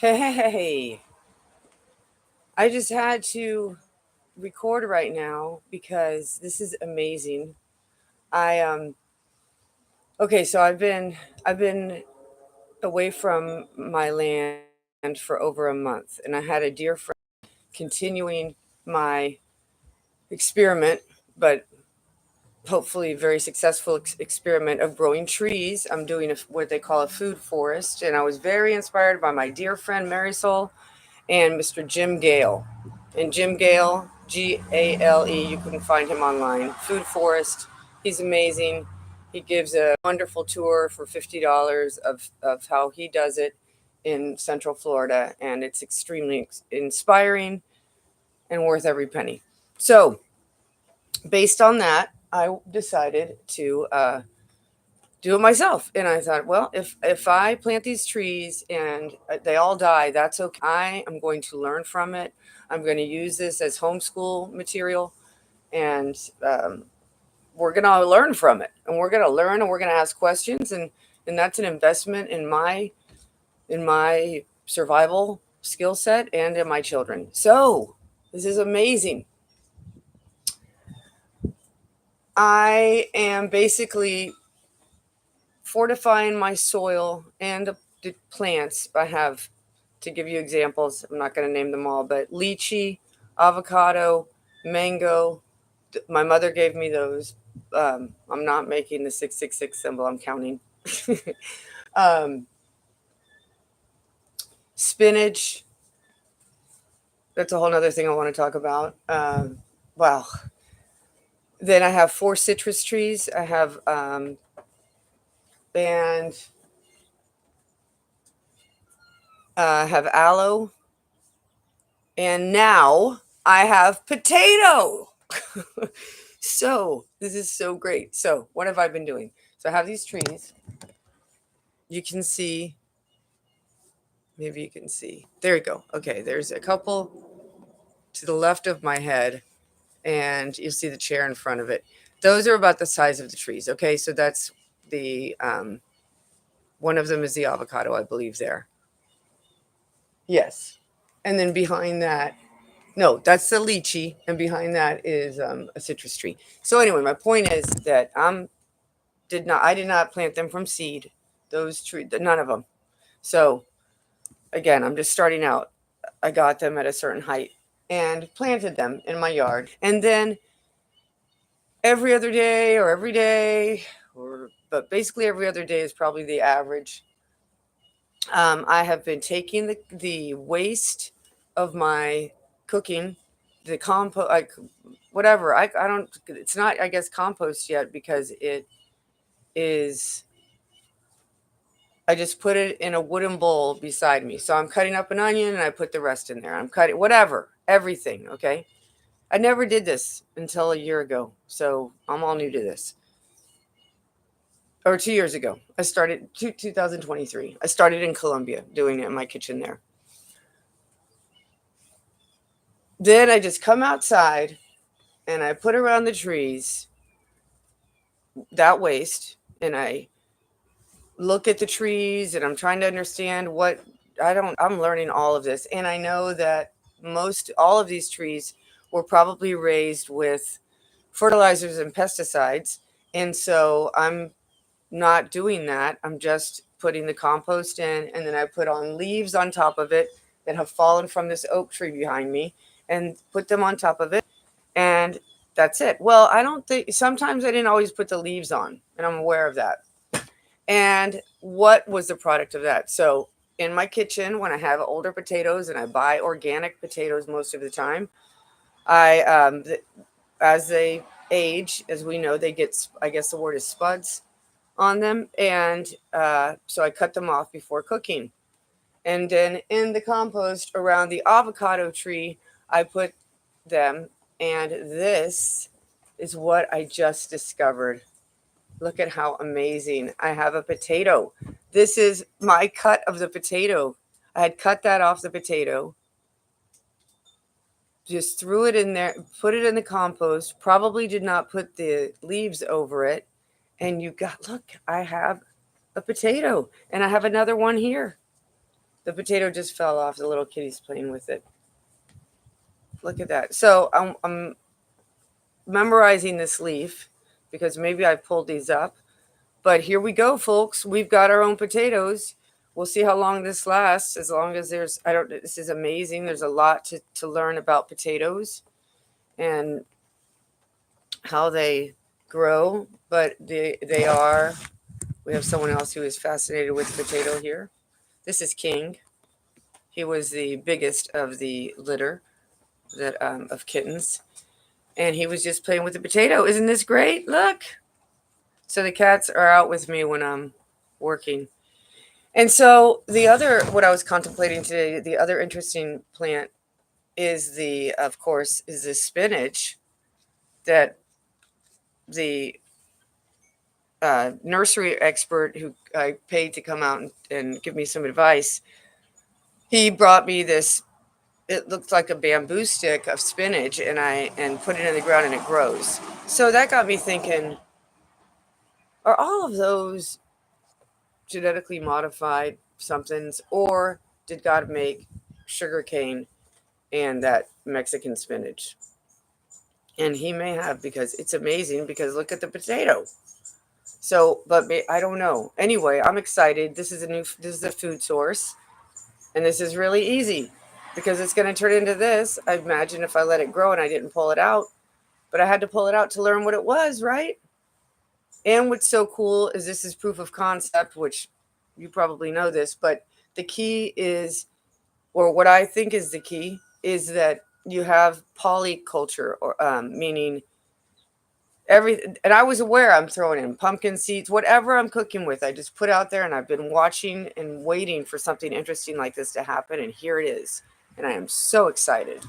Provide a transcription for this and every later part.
Hey, I just had to record right now because this is amazing. I okay, so I've been away from my land for over a month, and I had a dear friend continuing my experiment, but hopefully very successful experiment of growing trees. I'm doing what they call a food forest, and I was very inspired by my dear friend Marisol and Mr. Jim Gale. And Jim Gale, Gale, you can find him online. Food Forest, he's amazing. He gives a wonderful tour for $50 of how he does it in Central Florida, and it's extremely inspiring and worth every penny. So, based on that, I decided to do it myself. And I thought, well, if I plant these trees and they all die, that's okay. I am going to learn from it. I'm going to use this as homeschool material, and we're going to learn from it. And we're going to learn, and we're going to ask questions, and that's an investment in my survival skill set and in my children. So this is amazing. I am basically fortifying my soil and the plants. I have, to give you examples, I'm not going to name them all, but lychee, avocado, mango. My mother gave me those. I'm not making the 666 symbol, I'm counting. um, Spinach, that's a whole other thing I want to talk about. Wow. Then I have 4 citrus trees. I have, and have aloe, and now I have potato. So this is so great. So what have I been doing? So I have these trees. You can see, maybe you can see. There you go. Okay, there's a couple to the left of my head, and you'll see the chair in front of it. Those are about the size of the trees. Okay, so that's the one of them is the avocado, I believe there. Yes. And then behind that, no, that's the lychee, and behind that is a citrus tree. So anyway, my point is that I did not plant them from seed. Those trees, none of them. So again, I'm just starting out. I got them at a certain height and planted them in my yard, and then every other day or every day, but basically every other day is probably the average. I have been taking the waste of my cooking, the compost, like whatever. I don't. It's not, I guess, compost yet because it is. I just put it in a wooden bowl beside me. So I'm cutting up an onion and I put the rest in there. I'm cutting whatever, everything. Okay. I never did this until a year ago. So I'm all new to this. Or 2 years ago. I started 2023. I started in Colombia doing it in my kitchen there. Then I just come outside and I put around the trees that waste, and I look at the trees and I'm trying to understand what I'm learning all of this, and I know that most all of these trees were probably raised with fertilizers and pesticides, and so I'm not doing that. I'm just putting the compost in, and then I put on leaves on top of it that have fallen from this oak tree behind me and put them on top of it, and that's it. Well, I don't think, sometimes I didn't always put the leaves on, and I'm aware of that. And what was the product of that? So in my kitchen, when I have older potatoes, and I buy organic potatoes most of the time, I as they age, as we know, they get, I guess the word is spuds on them, and so I cut them off before cooking. And then in the compost around the avocado tree, I put them, and this is what I just discovered. Look at how amazing. I have a potato. This is my cut of the potato. I had cut that off the potato, just threw it in there, put it in the compost, probably did not put the leaves over it. And look, I have a potato, and I have another one here. The potato just fell off. The little kitty's playing with it. Look at that. So I'm memorizing this leaf because maybe I pulled these up. But here we go, folks. We've got our own potatoes. We'll see how long this lasts. As long as this is amazing. There's a lot to learn about potatoes and how they grow. But we have someone else who is fascinated with potato here. This is King. He was the biggest of the litter of kittens. And he was just playing with the potato. Isn't this great? Look. So the cats are out with me when I'm working. And so what I was contemplating today, the other interesting plant is of course, is the spinach that the nursery expert who I paid to come out and give me some advice, he brought me this. It looked like a bamboo stick of spinach, and put it in the ground and it grows. So that got me thinking: are all of those genetically modified somethings, or did God make sugarcane and that Mexican spinach? And he may have, because it's amazing, because look at the potato. So, but I don't know. Anyway, I'm excited. This is a food source, and this is really easy because it's going to turn into this. I imagine if I let it grow and I didn't pull it out, but I had to pull it out to learn what it was, right? And what's so cool is this is proof of concept, which you probably know this, but the key is, or what I think is the key, is that you have polyculture, or meaning and I was aware I'm throwing in pumpkin seeds, whatever I'm cooking with, I just put out there, and I've been watching and waiting for something interesting like this to happen, and here it is. And I am so excited.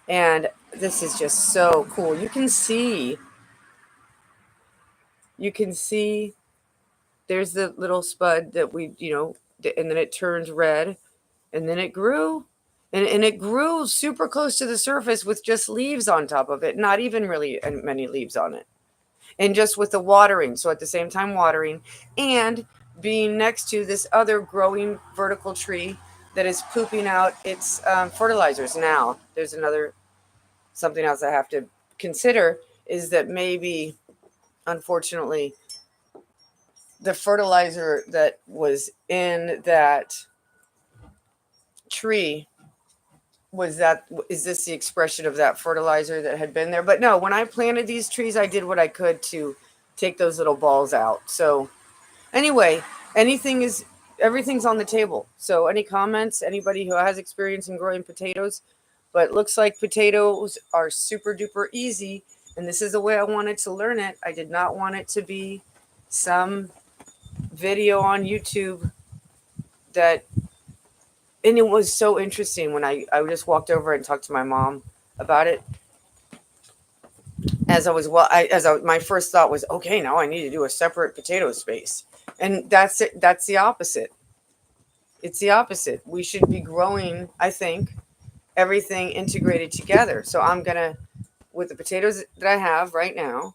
And this is just so cool. You can see there's the little spud that and then it turns red, and then it grew. And it grew super close to the surface with just leaves on top of it, not even really many leaves on it. And just with the watering. So at the same time, watering and being next to this other growing vertical tree that is pooping out its fertilizers. Now, there's something else I have to consider, is that maybe, unfortunately, the fertilizer that was in that tree is this the expression of that fertilizer that had been there? But no, when I planted these trees, I did what I could to take those little balls out. So anyway, everything's on the table. So any comments, anybody who has experience in growing potatoes? But it looks like potatoes are super duper easy, and this is the way I wanted to learn it. I did not want it to be some video on YouTube and it was so interesting when I just walked over and talked to my mom about it. My first thought was, okay, now I need to do a separate potato space. And that's it. That's the opposite. It's the opposite. We should be growing, I think, everything integrated together. So with the potatoes that I have right now,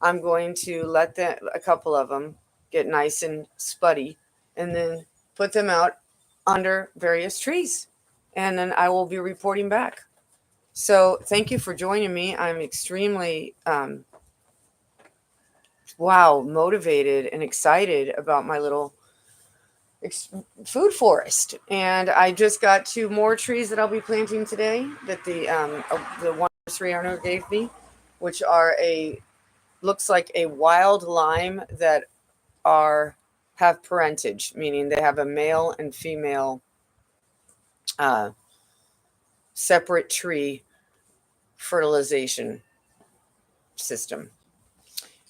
I'm going to let a couple of them get nice and spuddy, and then put them out under various trees. And then I will be reporting back. So thank you for joining me. I'm extremely, motivated and excited about my little food forest. And I just got 2 more trees that I'll be planting today that the one nursery owner gave me, which looks like a wild lime that have parentage, meaning they have a male and female separate tree fertilization system.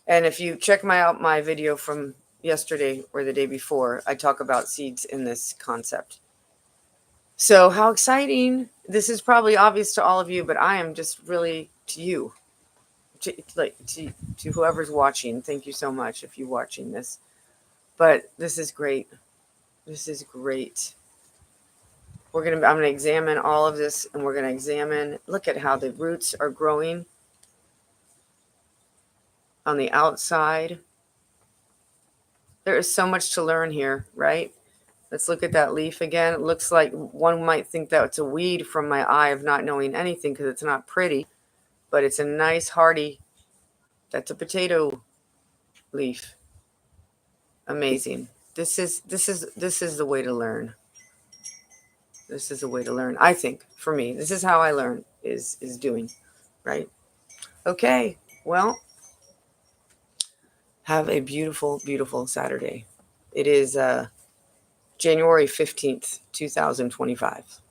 And if you check out my video from yesterday or the day before, I talk about seeds in this concept. So how exciting. This is probably obvious to all of you, but I am just really to you, to whoever's watching. Thank you so much if you're watching this. But this is great. This is great. I'm going to examine all of this, and we're going to look at how the roots are growing on the outside. There is so much to learn here, right? Let's look at that leaf again. It looks like one might think that it's a weed from my eye of not knowing anything because it's not pretty, but it's a nice hardy, that's a potato leaf. Amazing. This is the way to learn. This is the way to learn. I think for me, this is how I learn is doing, right? Okay. Well, have a beautiful, beautiful Saturday. It is January 15th, 2025.